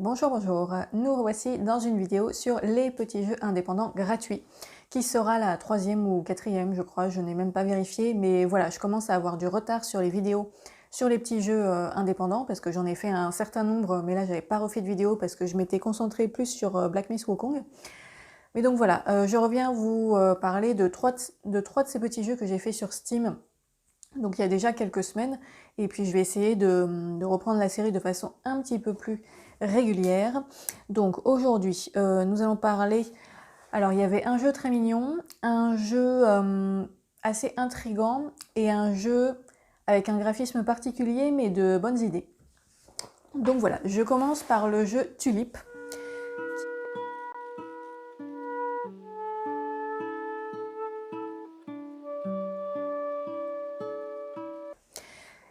Bonjour, bonjour, nous revoici dans une vidéo sur les petits jeux indépendants gratuits, qui sera la troisième ou quatrième je crois, je n'ai même pas vérifié, mais voilà, je commence à avoir du retard sur les vidéos, sur les petits jeux indépendants, parce que j'en ai fait un certain nombre, mais là j'avais pas refait de vidéo parce que je m'étais concentrée plus sur Black Myth Wukong. Mais donc voilà, je reviens vous parler de trois de ces petits jeux que j'ai fait sur Steam, donc il y a déjà quelques semaines, et puis je vais essayer de reprendre la série de façon un petit peu plus régulière. Donc aujourd'hui, nous allons parler... Alors il y avait un jeu très mignon, un jeu assez intrigant, et un jeu avec un graphisme particulier, mais de bonnes idées. Donc voilà, je commence par le jeu Tulip.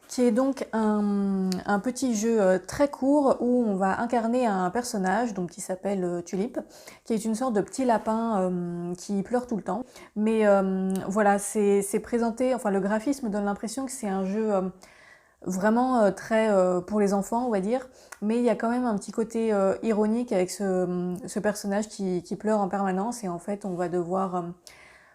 Qui est donc un petit jeu très court où on va incarner un personnage donc, qui s'appelle Tulip, qui est une sorte de petit lapin qui pleure tout le temps. Mais voilà, c'est présenté, enfin le graphisme donne l'impression que c'est un jeu vraiment très pour les enfants, on va dire, mais il y a quand même un petit côté ironique avec ce personnage qui pleure en permanence, et en fait on va devoir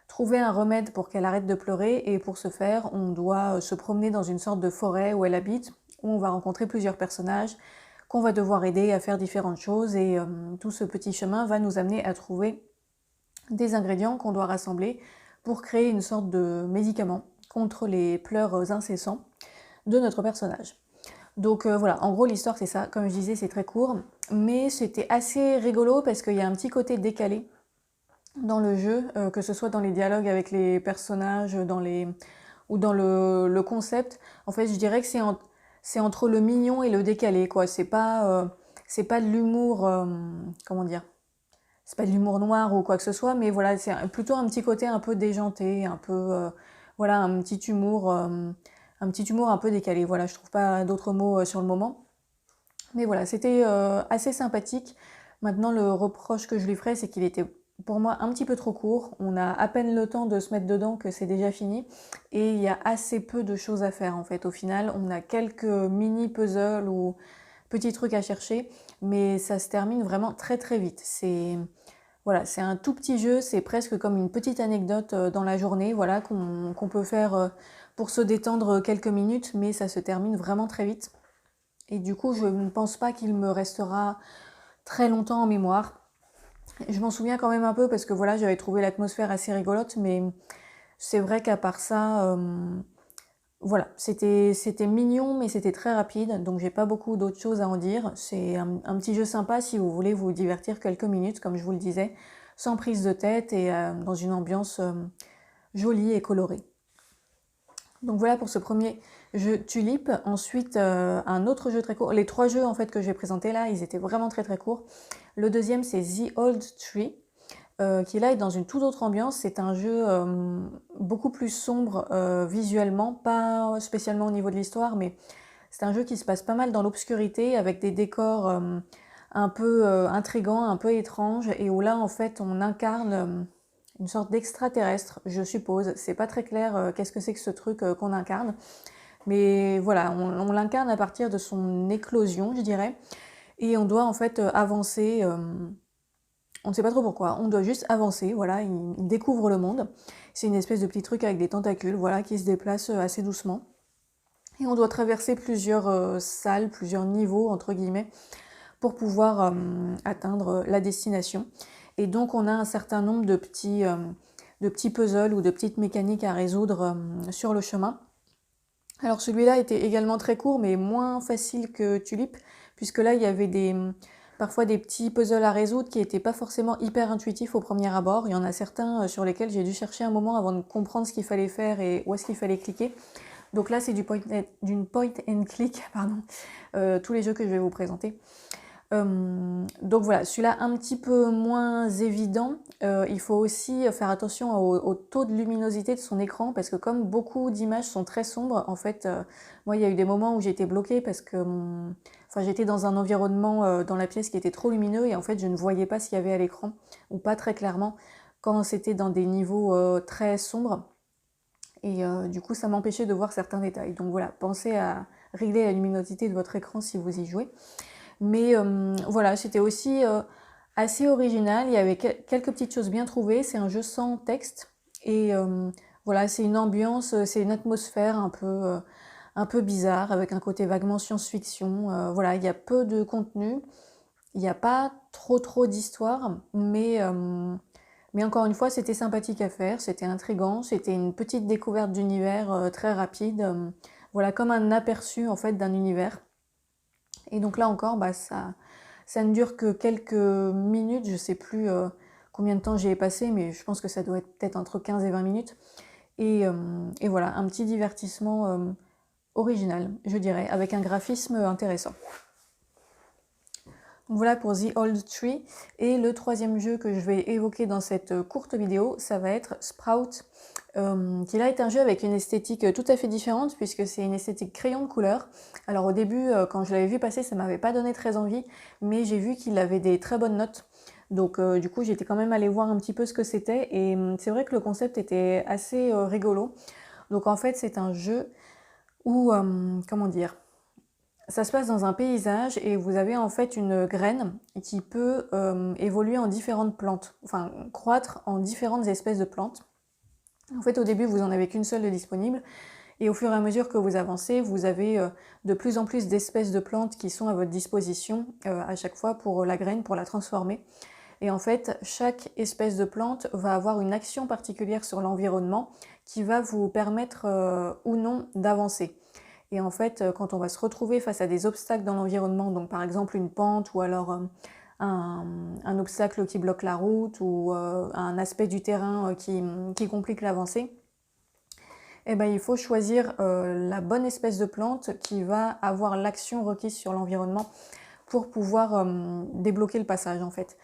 trouver un remède pour qu'elle arrête de pleurer, et pour ce faire, on doit se promener dans une sorte de forêt où elle habite, où on va rencontrer plusieurs personnages qu'on va devoir aider à faire différentes choses, et tout ce petit chemin va nous amener à trouver des ingrédients qu'on doit rassembler pour créer une sorte de médicament contre les pleurs incessants de notre personnage. Donc voilà, en gros l'histoire c'est ça, comme je disais c'est très court, mais c'était assez rigolo parce qu'il y a un petit côté décalé dans le jeu, que ce soit dans les dialogues avec les personnages, ou dans le concept. En fait, je dirais que c'est entre le mignon et le décalé, quoi. C'est pas de l'humour, comment dire? C'est pas de l'humour noir ou quoi que ce soit, mais voilà, c'est plutôt un petit côté un peu déjanté, un peu, voilà, un petit humour un peu décalé. Voilà, je trouve pas d'autres mots sur le moment. Mais voilà, c'était assez sympathique. Maintenant, le reproche que je lui ferais, c'est qu'il était pour moi un petit peu trop court. On a à peine le temps de se mettre dedans que c'est déjà fini. Et il y a assez peu de choses à faire en fait. Au final, on a quelques mini puzzles ou petits trucs à chercher, mais ça se termine vraiment très très vite. C'est voilà, c'est un tout petit jeu, c'est presque comme une petite anecdote dans la journée, voilà, qu'on peut faire pour se détendre quelques minutes, mais ça se termine vraiment très vite. Et du coup, je ne pense pas qu'il me restera très longtemps en mémoire. Je m'en souviens quand même un peu parce que voilà, j'avais trouvé l'atmosphère assez rigolote, mais c'est vrai qu'à part ça, voilà, c'était mignon, mais c'était très rapide, donc j'ai pas beaucoup d'autres choses à en dire. C'est un petit jeu sympa si vous voulez vous divertir quelques minutes, comme je vous le disais, sans prise de tête, et dans une ambiance jolie et colorée. Donc voilà pour ce premier jeu Tulip. Ensuite, un autre jeu très court. Les trois jeux en fait que je vais présenter là, ils étaient vraiment très très courts. Le deuxième, c'est The Old Tree, qui là est dans une toute autre ambiance. C'est un jeu beaucoup plus sombre visuellement, pas spécialement au niveau de l'histoire, mais c'est un jeu qui se passe pas mal dans l'obscurité, avec des décors un peu intrigants, un peu étranges, et où là en fait on incarne une sorte d'extraterrestre, je suppose. C'est pas très clair qu'est-ce que c'est que ce truc qu'on incarne. Mais voilà, on l'incarne à partir de son éclosion, je dirais. Et on doit en fait avancer, on ne sait pas trop pourquoi, on doit juste avancer, voilà, il découvre le monde. C'est une espèce de petit truc avec des tentacules, voilà, qui se déplace assez doucement. Et on doit traverser plusieurs salles, plusieurs niveaux, entre guillemets, pour pouvoir atteindre la destination. Et donc on a un certain nombre de petits puzzles ou de petites mécaniques à résoudre sur le chemin. Alors celui-là était également très court, mais moins facile que Tulip, puisque là il y avait parfois des petits puzzles à résoudre qui n'étaient pas forcément hyper intuitifs au premier abord. Il y en a certains sur lesquels j'ai dû chercher un moment avant de comprendre ce qu'il fallait faire et où est-ce qu'il fallait cliquer. Donc là c'est d'une point and click, pardon, tous les jeux que je vais vous présenter. Donc voilà, celui-là un petit peu moins évident. Il faut aussi faire attention au taux de luminosité de son écran, parce que comme beaucoup d'images sont très sombres, en fait, moi il y a eu des moments où j'étais bloquée parce que enfin, j'étais dans un environnement dans la pièce qui était trop lumineux, et en fait je ne voyais pas ce qu'il y avait à l'écran, ou pas très clairement, quand c'était dans des niveaux très sombres. Et du coup ça m'empêchait de voir certains détails. Donc voilà, pensez à régler la luminosité de votre écran si vous y jouez. Mais voilà, c'était aussi assez original. Il y avait quelques petites choses bien trouvées. C'est un jeu sans texte. Et voilà, c'est une ambiance, c'est une atmosphère un peu bizarre, avec un côté vaguement science-fiction. Voilà, il y a peu de contenu. Il n'y a pas trop d'histoire, mais encore une fois, c'était sympathique à faire, c'était intriguant, c'était une petite découverte d'univers très rapide, voilà, comme un aperçu en fait d'un univers. Et donc là encore, bah, ça ne dure que quelques minutes, je sais plus combien de temps j'y ai passé, mais je pense que ça doit être peut-être entre 15 et 20 minutes. Et voilà, un petit divertissement original, je dirais, avec un graphisme intéressant. Voilà pour The Old Tree. Et le troisième jeu que je vais évoquer dans cette courte vidéo, ça va être Sprout, qui là est un jeu avec une esthétique tout à fait différente, puisque c'est une esthétique crayon de couleur. Alors au début, quand je l'avais vu passer, ça m'avait pas donné très envie, mais j'ai vu qu'il avait des très bonnes notes. Donc du coup, j'étais quand même allée voir un petit peu ce que c'était, et c'est vrai que le concept était assez rigolo. Donc en fait, c'est un jeu où, comment dire, ça se passe dans un paysage et vous avez en fait une graine qui peut évoluer en différentes plantes, enfin croître en différentes espèces de plantes. En fait, au début, vous en avez qu'une seule de disponible, et au fur et à mesure que vous avancez, vous avez de plus en plus d'espèces de plantes qui sont à votre disposition à chaque fois pour la graine, pour la transformer. Et en fait, chaque espèce de plante va avoir une action particulière sur l'environnement qui va vous permettre ou non d'avancer. Et en fait, quand on va se retrouver face à des obstacles dans l'environnement, donc par exemple une pente ou alors un obstacle qui bloque la route ou un aspect du terrain qui complique l'avancée, eh ben, il faut choisir la bonne espèce de plante qui va avoir l'action requise sur l'environnement pour pouvoir débloquer le passage en fait.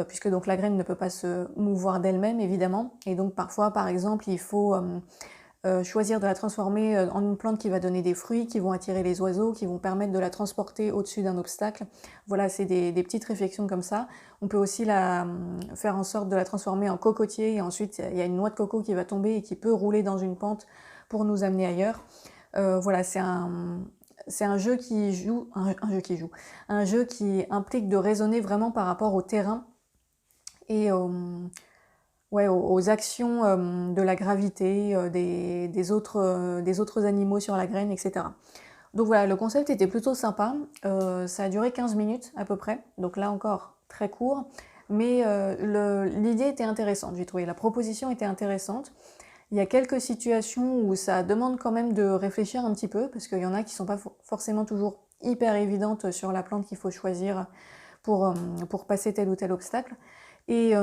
Puisque donc la graine ne peut pas se mouvoir d'elle-même évidemment, et donc parfois par exemple il faut choisir de la transformer en une plante qui va donner des fruits, qui vont attirer les oiseaux, qui vont permettre de la transporter au-dessus d'un obstacle. Voilà, c'est des petites réflexions comme ça. On peut aussi faire en sorte de la transformer en cocotier, et ensuite il y a une noix de coco qui va tomber et qui peut rouler dans une pente pour nous amener ailleurs. Voilà, c'est un jeu qui joue, un jeu qui implique de raisonner vraiment par rapport au terrain et ouais, aux actions de la gravité, des autres animaux sur la graine, etc. Donc voilà, le concept était plutôt sympa. Ça a duré 15 minutes à peu près, donc là encore très court, mais l'idée était intéressante, j'ai trouvé. La proposition était intéressante. Il y a quelques situations où ça demande quand même de réfléchir un petit peu, parce qu'il y en a qui ne sont pas forcément toujours hyper évidentes sur la plante qu'il faut choisir pour passer tel ou tel obstacle. Et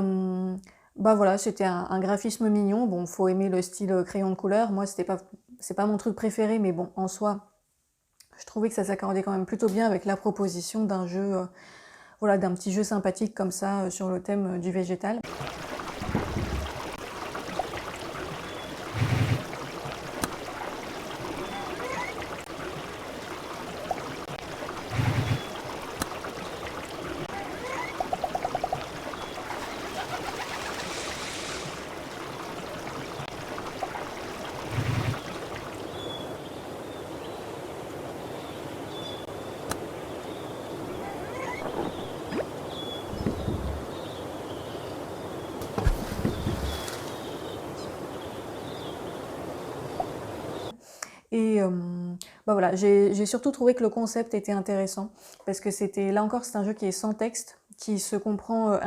bah voilà, c'était un graphisme mignon. Bon, faut aimer le style crayon de couleur. Moi, c'est pas mon truc préféré, mais bon, en soi, je trouvais que ça s'accordait quand même plutôt bien avec la proposition d'un jeu, voilà, d'un petit jeu sympathique comme ça sur le thème du végétal. Et bah voilà, j'ai surtout trouvé que le concept était intéressant, parce que là encore, c'est un jeu qui est sans texte, qui se comprend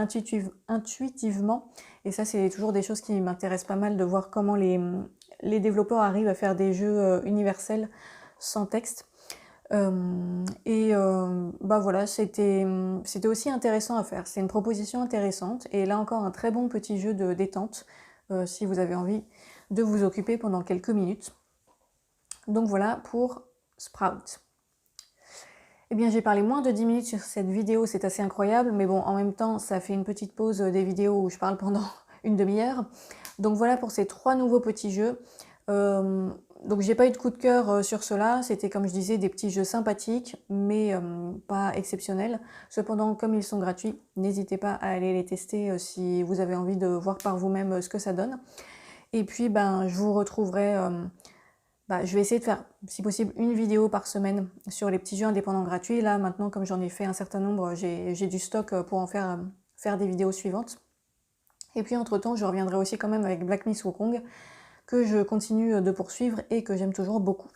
intuitivement, et ça, c'est toujours des choses qui m'intéressent pas mal, de voir comment les développeurs arrivent à faire des jeux universels sans texte. Bah voilà, c'était aussi intéressant à faire. C'est une proposition intéressante, et là encore, un très bon petit jeu de détente, si vous avez envie de vous occuper pendant quelques minutes. Donc voilà pour Sprout. Eh bien, j'ai parlé moins de 10 minutes sur cette vidéo, c'est assez incroyable, mais bon, en même temps, ça fait une petite pause des vidéos où je parle pendant une demi-heure. Donc voilà pour ces 3 nouveaux petits jeux. Donc j'ai pas eu de coup de cœur sur cela, c'était comme je disais des petits jeux sympathiques, mais pas exceptionnels. Cependant, comme ils sont gratuits, n'hésitez pas à aller les tester si vous avez envie de voir par vous-même ce que ça donne. Et puis, ben, je vous retrouverai bah, je vais essayer de faire, si possible, une vidéo par semaine sur les petits jeux indépendants gratuits. Là, maintenant, comme j'en ai fait un certain nombre, j'ai du stock pour en faire des vidéos suivantes. Et puis, entre-temps, je reviendrai aussi quand même avec Black Myth Wukong, que je continue de poursuivre et que j'aime toujours beaucoup.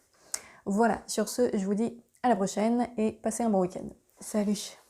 Voilà, sur ce, je vous dis à la prochaine et passez un bon week-end. Salut!